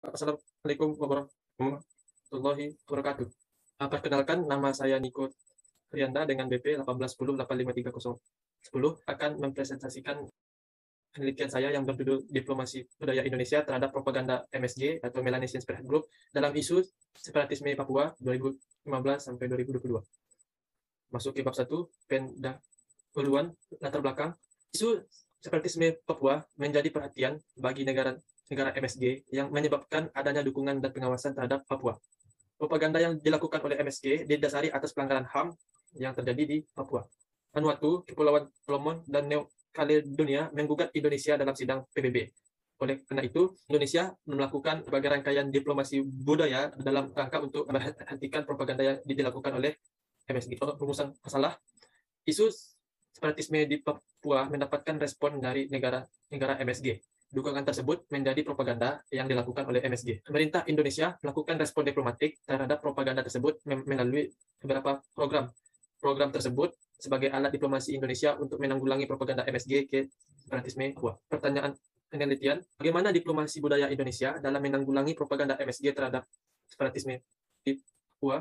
Assalamualaikum warahmatullahi wabarakatuh. Perkenalkan, nama saya Niko Rianda dengan BP 1810853010 akan mempresentasikan penelitian saya yang berjudul Diplomasi Budaya Indonesia terhadap Propaganda MSG atau Melanesian Spread Group dalam isu separatisme Papua 2015 sampai 2022. Masuk ke bab 1, pendahuluan latar belakang. Isu separatisme Papua menjadi perhatian bagi negara MSG yang menyebabkan adanya dukungan dan pengawasan terhadap Papua. Propaganda yang dilakukan oleh MSG didasari atas pelanggaran HAM yang terjadi di Papua, Vanuatu, Kepulauan Solomon, dan New Caledonia menggugat Indonesia dalam sidang PBB. Oleh karena itu, Indonesia melakukan berbagai rangkaian diplomasi budaya dalam rangka untuk menghentikan propaganda yang dilakukan oleh MSG. Rumusan masalah, isu separatisme di Papua mendapatkan respon dari negara MSG. Dukungan tersebut menjadi propaganda yang dilakukan oleh MSG. Pemerintah Indonesia melakukan respon diplomatik terhadap propaganda tersebut melalui beberapa program. Program tersebut sebagai alat diplomasi Indonesia untuk menanggulangi propaganda MSG ke separatisme Papua. Pertanyaan penelitian, bagaimana diplomasi budaya Indonesia dalam menanggulangi propaganda MSG terhadap separatisme di Papua?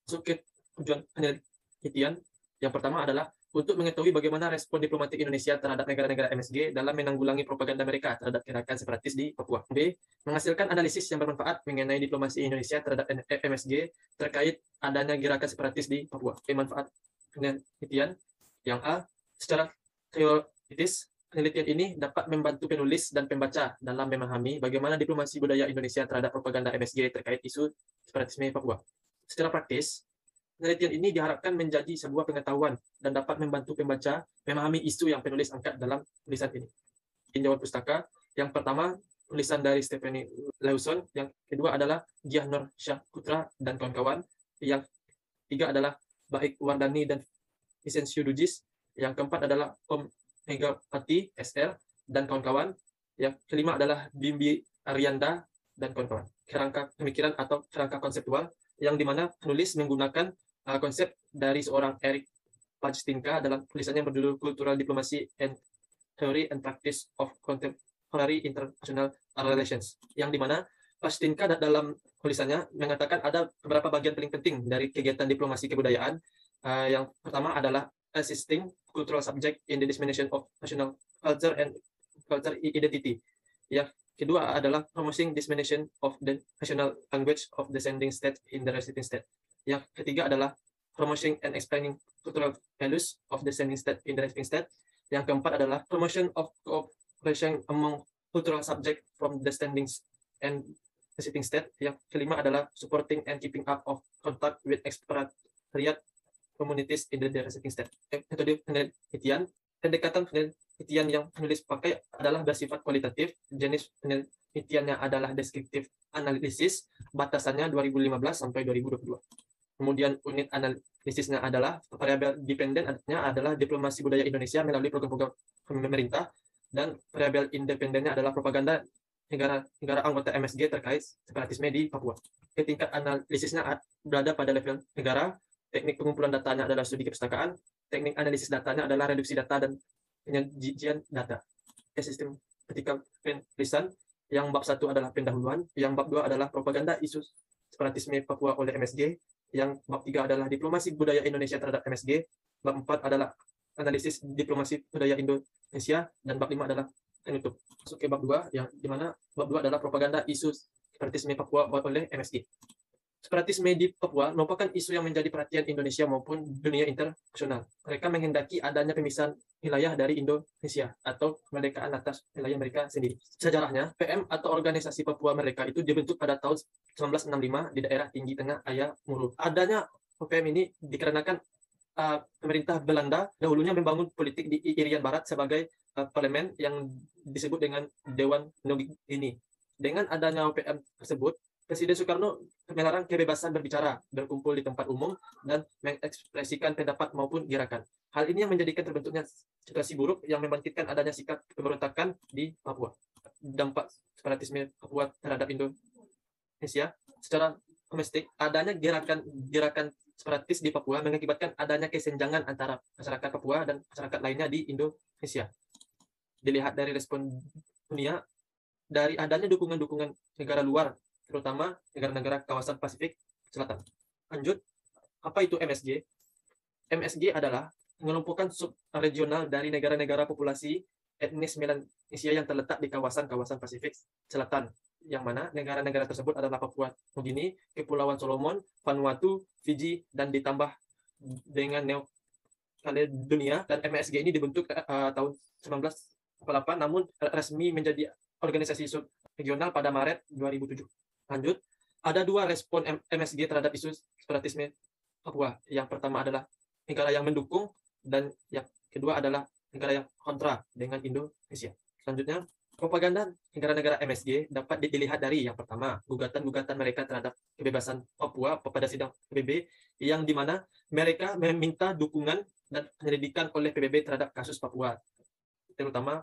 Masuk ke tujuan penelitian. Yang pertama adalah untuk mengetahui bagaimana respon diplomatik Indonesia terhadap negara-negara MSG dalam menanggulangi propaganda mereka terhadap gerakan separatis di Papua. B. Menghasilkan analisis yang bermanfaat mengenai diplomasi Indonesia terhadap MSG terkait adanya gerakan separatis di Papua. B. Manfaat penelitian. Yang A. Secara teoritis, penelitian ini dapat membantu penulis dan pembaca dalam memahami bagaimana diplomasi budaya Indonesia terhadap propaganda MSG terkait isu separatisme Papua. Secara praktis, penelitian ini diharapkan menjadi sebuah pengetahuan dan dapat membantu pembaca memahami isu yang penulis angkat dalam tulisan ini. Tinjauan pustaka, yang pertama tulisan dari Stephanie Lawson, yang kedua adalah Diah Nur Syahputra dan kawan-kawan, yang ketiga adalah Baik Wardani dan Vicencio Dugis, yang keempat adalah Om Megapati SR dan kawan-kawan, yang kelima adalah Bimbi Arianda dan kawan-kawan. Kerangka pemikiran atau kerangka konseptual, yang dimana penulis menggunakan konsep dari seorang Eric Pajtinka dalam tulisannya berjudul Cultural Diplomacy and Theory and Practice of Contemporary International Relations, yang dimana Pajtinka dalam tulisannya mengatakan ada beberapa bagian paling penting dari kegiatan diplomasi kebudayaan. Yang pertama adalah assisting cultural subject in the dissemination of national culture and culture identity. Yang kedua adalah promoting dissemination of the national language of the sending state in the receiving state. Yang ketiga adalah promoting and explaining cultural values of the sending state in the receiving state. Yang keempat adalah promotion of cooperation among cultural subject from the sending and receiving state. Yang kelima adalah supporting and keeping up of contact with expatriate communities in the receiving state. Metode penelitian, pendekatan penelitian yang penulis pakai adalah bersifat kualitatif. Jenis penelitiannya adalah deskriptif analisis, batasannya 2015 sampai 2022. Kemudian unit analisisnya adalah variabel dependennya adalah diplomasi budaya Indonesia melalui program-program pemerintah, dan variabel independennya adalah propaganda negara anggota MSG terkait separatisme di Papua. Tingkat analisisnya berada pada level negara. Teknik pengumpulan datanya adalah studi kepustakaan. Teknik analisis datanya adalah reduksi data dan penyajian data. Sistem ketika penulisan, yang bab 1 adalah pendahuluan, yang bab 2 adalah propaganda isu separatisme Papua oleh MSG, yang bab 3 adalah diplomasi budaya Indonesia terhadap MSG, bab 4 adalah analisis diplomasi budaya Indonesia, dan bab 5 adalah penutup. Masuk ke bab 2, yang dimana bab 2 adalah propaganda isu separatisme Papua oleh MSG. Separatisme di Papua merupakan isu yang menjadi perhatian Indonesia maupun dunia internasional. Mereka menghendaki adanya pemisahan wilayah dari Indonesia atau kemerdekaan atas wilayah mereka sendiri. Sejarahnya, PM atau Organisasi Papua Merdeka itu dibentuk pada tahun 1965 di daerah tinggi tengah Ayah Muru. Adanya PM ini dikarenakan pemerintah Belanda dahulunya membangun politik di Irian Barat sebagai parlemen yang disebut dengan Dewan Nogini. Dengan adanya PM tersebut, Presiden Soekarno melarang kebebasan berbicara, berkumpul di tempat umum, dan mengekspresikan pendapat maupun gerakan. Hal ini yang menjadikan terbentuknya situasi buruk yang membangkitkan adanya sikap pemberontakan di Papua. Dampak separatisme Papua terhadap Indonesia secara domestik, adanya gerakan separatis di Papua mengakibatkan adanya kesenjangan antara masyarakat Papua dan masyarakat lainnya di Indonesia. Dilihat dari respon dunia, dari adanya dukungan-dukungan negara luar, terutama negara-negara kawasan Pasifik Selatan. Lanjut, apa itu MSG? MSG adalah mengelompokkan sub-regional dari negara-negara populasi etnis Melanesia yang terletak di kawasan-kawasan Pasifik Selatan, yang mana negara-negara tersebut adalah Papua Nugini, Kepulauan Solomon, Vanuatu, Fiji, dan ditambah dengan Neo Caledonia. Dan MSG ini dibentuk tahun 1948, namun resmi menjadi organisasi subregional pada Maret 2007. Lanjut, ada dua respon MSG terhadap isu separatisme Papua. Yang pertama adalah negara yang mendukung, dan yang kedua adalah negara yang kontra dengan Indonesia. Selanjutnya, propaganda negara-negara MSG dapat dilihat dari yang pertama, gugatan-gugatan mereka terhadap kebebasan Papua pada sidang PBB, yang dimana mereka meminta dukungan dan penyelidikan oleh PBB terhadap kasus Papua, terutama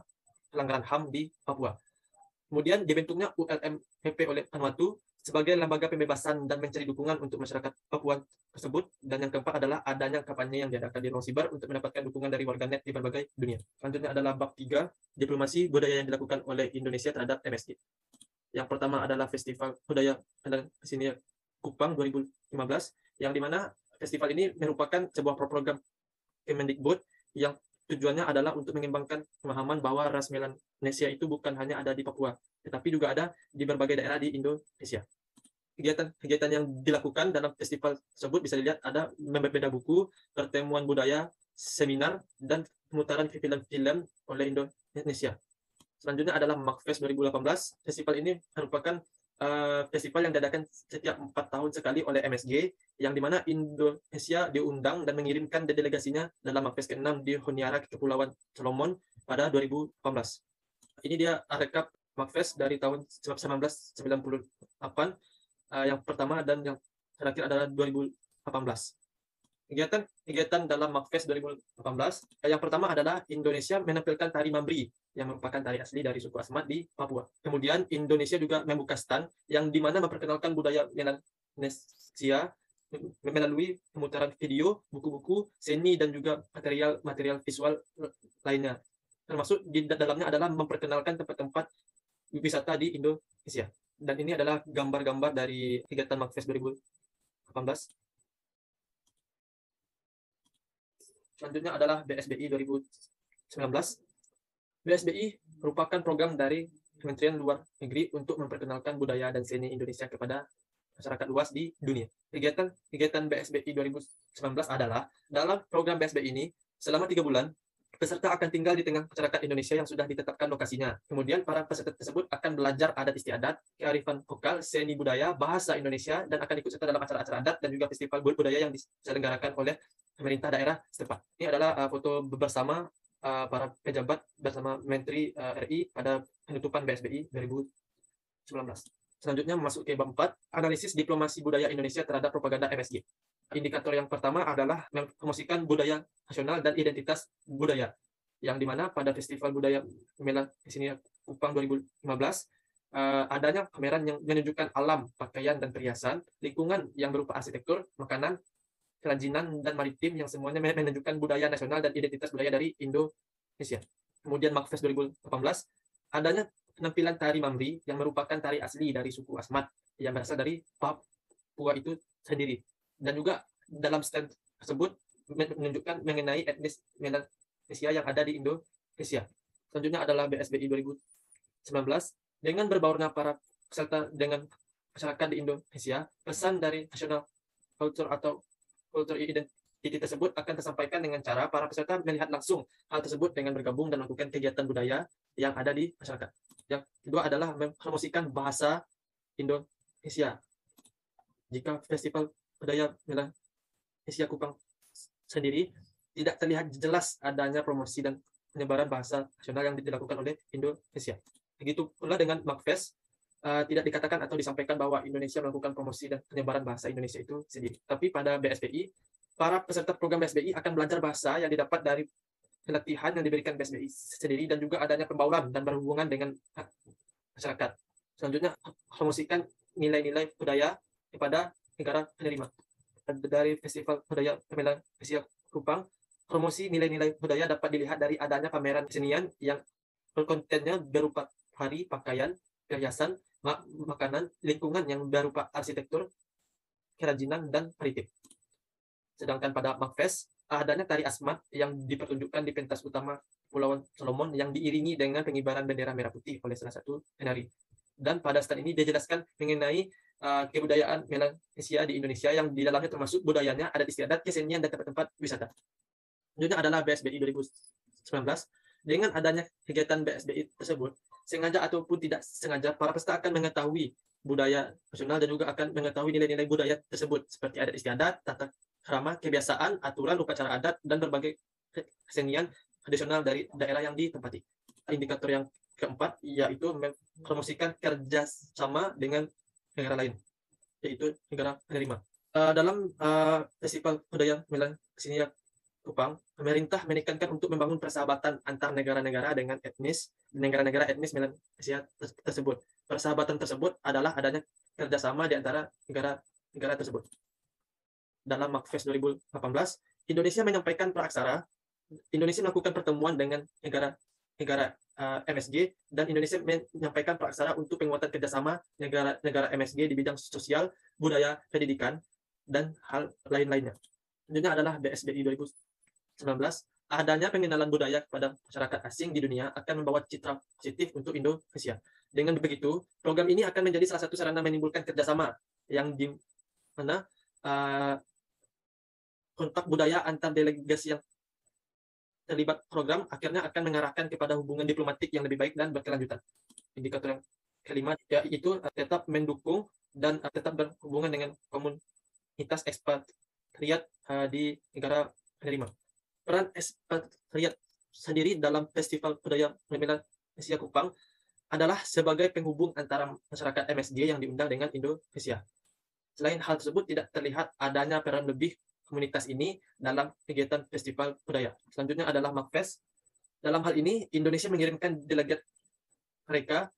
pelanggaran HAM di Papua. Kemudian dibentuknya ULMPP oleh Vanuatu sebagai lembaga pembebasan dan mencari dukungan untuk masyarakat Papua tersebut. Dan yang keempat adalah adanya kampanye yang diadakan di ruang siber untuk mendapatkan dukungan dari warganet di berbagai dunia. Selanjutnya adalah bab 3, diplomasi budaya yang dilakukan oleh Indonesia terhadap MSG. Yang pertama adalah Festival Budaya dan Kesenian Kupang 2015, yang dimana festival ini merupakan sebuah program Kemendikbud yang tujuannya adalah untuk mengembangkan pemahaman bahwa ras Melanesia itu bukan hanya ada di Papua, tetapi juga ada di berbagai daerah di Indonesia. Kegiatan yang dilakukan dalam festival tersebut bisa dilihat ada berbeda buku, pertemuan budaya, seminar, dan pemutaran film-film oleh Indonesia. Selanjutnya adalah MAKFest 2018. Festival ini merupakan festival yang diadakan setiap 4 tahun sekali oleh MSG, yang dimana Indonesia diundang dan mengirimkan delegasinya dalam MAKFest ke-6 di Honiara, Kepulauan Solomon pada 2018. Ini dia rekap MAKFest dari tahun 1998, yang pertama dan yang terakhir adalah 2018. Kegiatan dalam MAKFest 2018, yang pertama adalah Indonesia menampilkan tari Mambri, yang merupakan tari asli dari suku Asmat di Papua. Kemudian Indonesia juga membuka stand yang dimana memperkenalkan budaya Melanesia melalui pemutaran video, buku-buku, seni, dan juga material visual lainnya. Termasuk di dalamnya adalah memperkenalkan tempat-tempat wisata di Indonesia. Dan ini adalah gambar-gambar dari kegiatan MAKFest 2018. Selanjutnya adalah BSBI 2019. BSBI merupakan program dari Kementerian Luar Negeri untuk memperkenalkan budaya dan seni Indonesia kepada masyarakat luas di dunia. Kegiatan BSBI 2019 adalah, dalam program BSBI ini, selama 3 bulan, peserta akan tinggal di tengah masyarakat Indonesia yang sudah ditetapkan lokasinya. Kemudian para peserta tersebut akan belajar adat istiadat, kearifan lokal, seni budaya, bahasa Indonesia, dan akan ikut serta dalam acara-acara adat dan juga festival budaya yang diselenggarakan oleh pemerintah daerah setempat. Ini adalah foto bersama para pejabat bersama Menteri RI pada penutupan BSBI 2019. Selanjutnya masuk ke bab 4, analisis diplomasi budaya Indonesia terhadap propaganda MSG. Indikator yang pertama adalah mempromosikan budaya nasional dan identitas budaya, yang dimana pada Festival Budaya Melanesia Kupang 2015 adanya pameran yang menunjukkan alam, pakaian, dan perhiasan, lingkungan yang berupa arsitektur, makanan, kerajinan, dan maritim, yang semuanya menunjukkan budaya nasional dan identitas budaya dari Indonesia. Kemudian MAKFest 2018, adanya penampilan tari Mamri yang merupakan tari asli dari suku Asmat yang berasal dari Papua itu sendiri. Dan juga dalam stand tersebut menunjukkan mengenai etnis Melanesia yang ada di Indonesia. Selanjutnya adalah BSBI 2019. Dengan berbaurnya para peserta dengan masyarakat di Indonesia, pesan dari national culture atau kultur identiti tersebut akan tersampaikan dengan cara para peserta melihat langsung hal tersebut dengan bergabung dan melakukan kegiatan budaya yang ada di masyarakat. Yang kedua adalah mempromosikan bahasa Indonesia. Jika Festival Budaya Melanesia Kupang sendiri tidak terlihat jelas adanya promosi dan penyebaran bahasa nasional yang dilakukan oleh Indonesia. Begitu pula dengan MAKFest, tidak dikatakan atau disampaikan bahwa Indonesia melakukan promosi dan penyebaran bahasa Indonesia itu sendiri. Tapi pada BSBI, para peserta program BSBI akan belajar bahasa yang didapat dari pelatihan yang diberikan BSBI sendiri, dan juga adanya pembauran dan berhubungan dengan masyarakat. Selanjutnya, promosikan nilai-nilai budaya kepada negara penerima. Dari Festival Budaya Melanesia Kupang, promosi nilai-nilai budaya dapat dilihat dari adanya pameran kesenian yang kontennya berupa hari, pakaian, perhiasan, makanan, lingkungan yang berupa arsitektur, kerajinan, dan maritim. Sedangkan pada Magfest, adanya tari Asmat yang dipertunjukkan di pentas utama Pulauan Solomon yang diiringi dengan pengibaran bendera merah putih oleh salah satu penari. Dan pada stand ini dijelaskan mengenai kebudayaan Melanesia di Indonesia yang di dalamnya termasuk budayanya, adat istiadat, kesenian, dan tempat-tempat wisata. Selanjutnya adalah BSBI 2019. Dengan adanya kegiatan BSBI tersebut, sengaja ataupun tidak sengaja, para peserta akan mengetahui budaya nasional dan juga akan mengetahui nilai-nilai budaya tersebut seperti adat istiadat, tata krama, kebiasaan, aturan, upacara adat, dan berbagai kesenian tradisional dari daerah yang ditempati. Indikator yang keempat yaitu mempromosikan kerjasama dengan negara lain, yaitu negara penerima. Dalam festival budaya Melanesia Kupang, pemerintah menekankan untuk membangun persahabatan antar negara-negara dengan negara-negara etnis Melanesia tersebut. Persahabatan tersebut adalah adanya kerjasama di antara negara-negara tersebut. Dalam Magfest 2018, Indonesia menyampaikan praksara. Indonesia melakukan pertemuan dengan negara MSG, dan Indonesia menyampaikan praksara untuk penguatan kerjasama negara MSG di bidang sosial, budaya, pendidikan, dan hal lain-lainnya. Selanjutnya adalah BSBI 2019. Adanya pengenalan budaya kepada masyarakat asing di dunia akan membawa citra positif untuk Indonesia. Dengan begitu, program ini akan menjadi salah satu sarana menimbulkan kerjasama yang di mana kontak budaya antar delegasi yang terlibat program akhirnya akan mengarahkan kepada hubungan diplomatik yang lebih baik dan berkelanjutan. Indikator yang kelima yaitu tetap mendukung dan tetap berhubungan dengan komunitas ekspatriat di negara penerima. Peran ekspatriat sendiri dalam Festival Budaya Melanesia Kupang adalah sebagai penghubung antara masyarakat MSG yang diundang dengan Indonesia. Selain hal tersebut, tidak terlihat adanya peran lebih komunitas ini dalam kegiatan festival budaya. Selanjutnya adalah Magfest. Dalam hal ini, Indonesia mengirimkan delegat mereka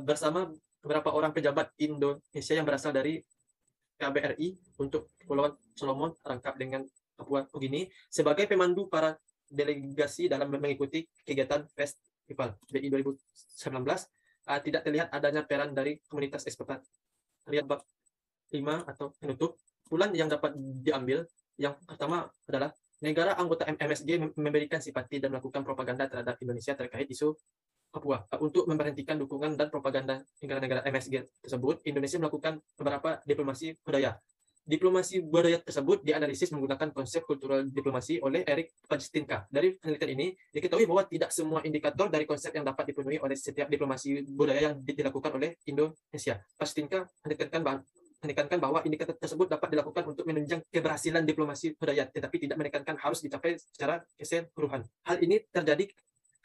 bersama beberapa orang pejabat Indonesia yang berasal dari KBRI untuk Kepulauan Solomon, rangkap dengan Papua Nugini, sebagai pemandu para delegasi dalam mengikuti kegiatan festival BI 2019. Tidak terlihat adanya peran dari komunitas ekspatriat. Bab 5 atau penutup. Bulan yang dapat diambil, yang pertama adalah negara anggota MSG memberikan simpati dan melakukan propaganda terhadap Indonesia terkait isu Papua. Untuk memberhentikan dukungan dan propaganda negara-negara MSG tersebut, Indonesia melakukan beberapa diplomasi budaya. Diplomasi budaya tersebut dianalisis menggunakan konsep kultural diplomasi oleh Erik Pajtinka. Dari penelitian ini, diketahui bahwa tidak semua indikator dari konsep yang dapat dipenuhi oleh setiap diplomasi budaya yang dilakukan oleh Indonesia. Pajtinka menekankan bahwa indikator tersebut dapat dilakukan untuk menunjang keberhasilan diplomasi budaya, tetapi tidak menekankan harus dicapai secara keseluruhan. Hal ini terjadi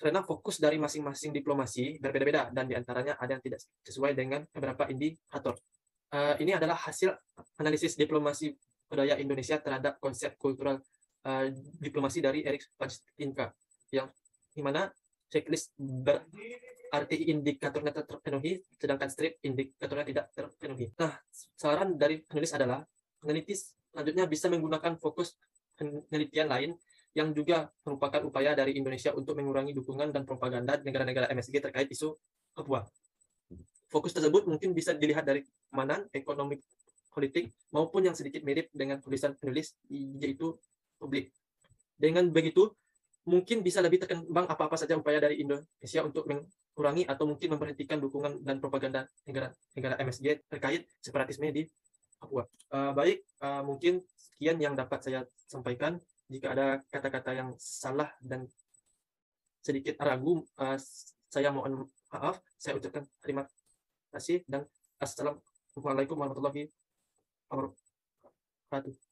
karena fokus dari masing-masing diplomasi berbeda-beda, dan diantaranya ada yang tidak sesuai dengan beberapa indikator. Ini adalah hasil analisis diplomasi budaya Indonesia terhadap konsep kultural diplomasi dari Erik Pajtinka, yang dimana checklist berarti indikatornya terpenuhi, sedangkan strip indikatornya tidak terpenuhi. Nah, saran dari penulis adalah peneliti selanjutnya bisa menggunakan fokus penelitian lain yang juga merupakan upaya dari Indonesia untuk mengurangi dukungan dan propaganda negara-negara MSG terkait isu Papua. Fokus tersebut mungkin bisa dilihat dari keamanan, ekonomi, politik, maupun yang sedikit mirip dengan tulisan penulis, yaitu publik. Dengan begitu, mungkin bisa lebih terkembang apa-apa saja upaya dari Indonesia untuk mengurangi atau mungkin memberhentikan dukungan dan propaganda negara MSG terkait separatisme di Papua. Mungkin sekian yang dapat saya sampaikan. Jika ada kata-kata yang salah dan sedikit ragu, saya mohon maaf. Saya ucapkan terima kasih dan assalamualaikum warahmatullahi wabarakatuh.